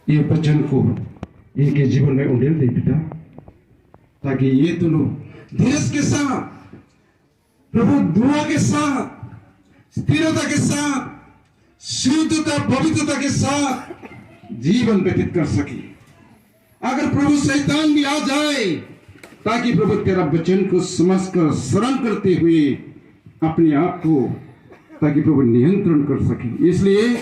ये वचन को इनके जीवन में उंडेल दे पिता, ताकि ये दोनों धीरज के साथ, प्रभु दुआ के साथ, स्थिरता के साथ, शुद्धता पवित्रता के साथ जीवन व्यतीत कर सके। अगर प्रभु शैतान भी आ जाए, ताकि प्रभु तेरा वचन को समझकर शरण करते हुए अपने आप को, ताकि प्रभु नियंत्रण कर सके। इसलिए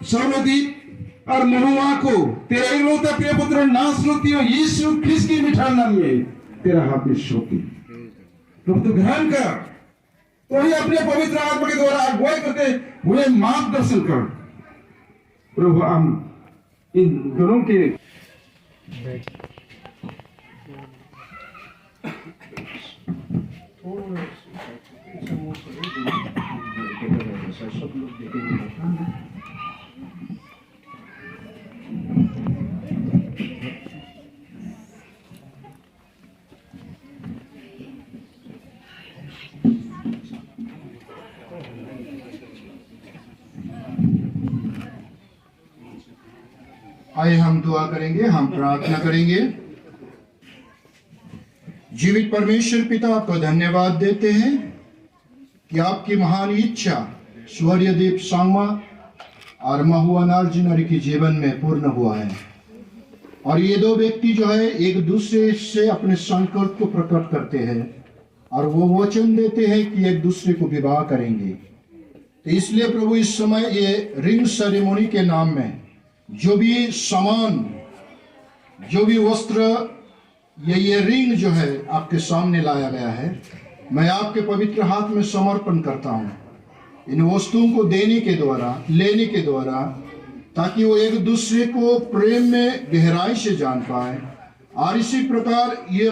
सौरदीप और महुआ को तेरा इकलौता प्रिय पुत्र नासरती और यीशु ख्रिस्त के मीठा नाम में तेरा हाथ में सौंपी। प्रभु तू ग्रहण कर, तो ही अपने पवित्र आत्मा के द्वारा अगुवाई करते हुए मार्गदर्शन कर। प्रभु हम इन दोनों के आइए हम दुआ करेंगे, हम प्रार्थना करेंगे। जीवित परमेश्वर पिता, आपको धन्यवाद देते हैं कि आपकी महान इच्छा सूर्यदीप सांगमा और महुआ नार्जुनरी के जीवन में पूर्ण हुआ है। और ये दो व्यक्ति जो है एक दूसरे से अपने संकल्प को प्रकट करते हैं और वो वचन देते हैं कि एक दूसरे को विवाह करेंगे। तो इसलिए प्रभु इस समय ये रिंग सेरेमनी के नाम में जो भी सामान, जो भी वस्त्र, ये रिंग जो है आपके सामने लाया गया है, मैं आपके पवित्र हाथ में समर्पण करता हूँ। इन वस्तुओं को देने के द्वारा, लेने के द्वारा, ताकि वो एक दूसरे को प्रेम में गहराई से जान पाए और इसी प्रकार ये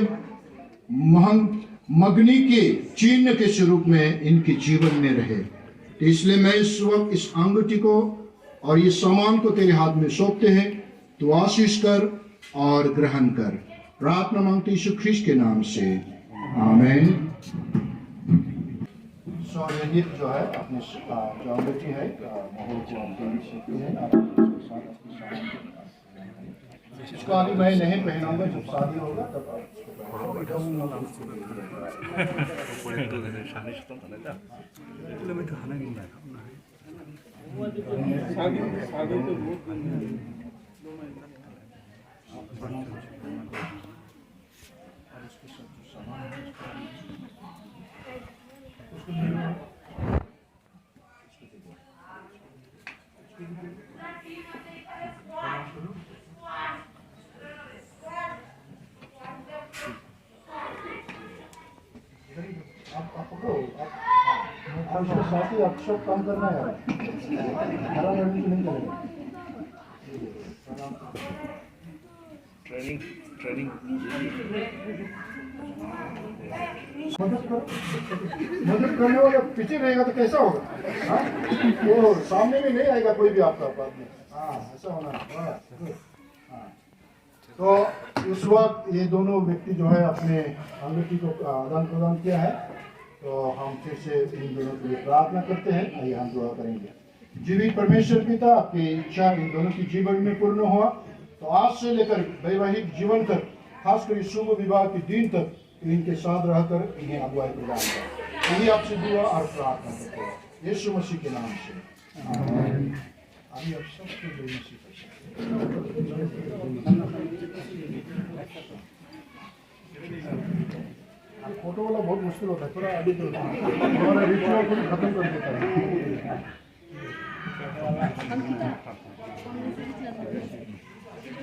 मगनी के चिन्ह के स्वरूप में इनके जीवन में रहे। तो इसलिए मैं इस वक्त इस अंगूठी को और ये सामान को तेरे हाथ में सौंपते हैं, तो आशीष कर और ग्रहण कर। प्रार्थना मांगते यीशु ख्रिस्त के नाम से, आमीन। सौरदीप जो है अपने जो अंगूठी है इसको अभी मैं नहीं पहनाऊंगा, जब शादी होगा तब साथ ही आप सब काम करना है, हरा लड़ने नहीं करेगा। ट्रेनिंग मदद करने वाला पीछे रहेगा तो कैसा होगा? हाँ, वो सामने में नहीं आएगा कोई भी आपका आदमी। हाँ, ऐसा होना। हाँ, तो उस वक्त ये दोनों व्यक्ति जो है अपने अंगूठी को आदान प्रदान किया है। तो हम फिर से इन दोनों के लिए प्रार्थना करते हैं। आइए हम दुआ करेंगे। जीवित परमेश्वर पिता, आपकी इच्छा इन दोनों की जीवन में पूर्ण हुआ, तो आज से लेकर वैवाहिक जीवन तक, खासकर शुभ विवाह के दिन तक इनके साथ रहकर इन्हें अगुवाई प्रदान कर। यही आपसे दुआ और प्रार्थना करते हैं यीशु मसीह के नाम से, आमीन। अभी आप सबके लिए मसीह फोटो वाला बहुत मुश्किल होता है, थोड़ा आगे तो हमारा रिचुअल को खत्म कर देता है।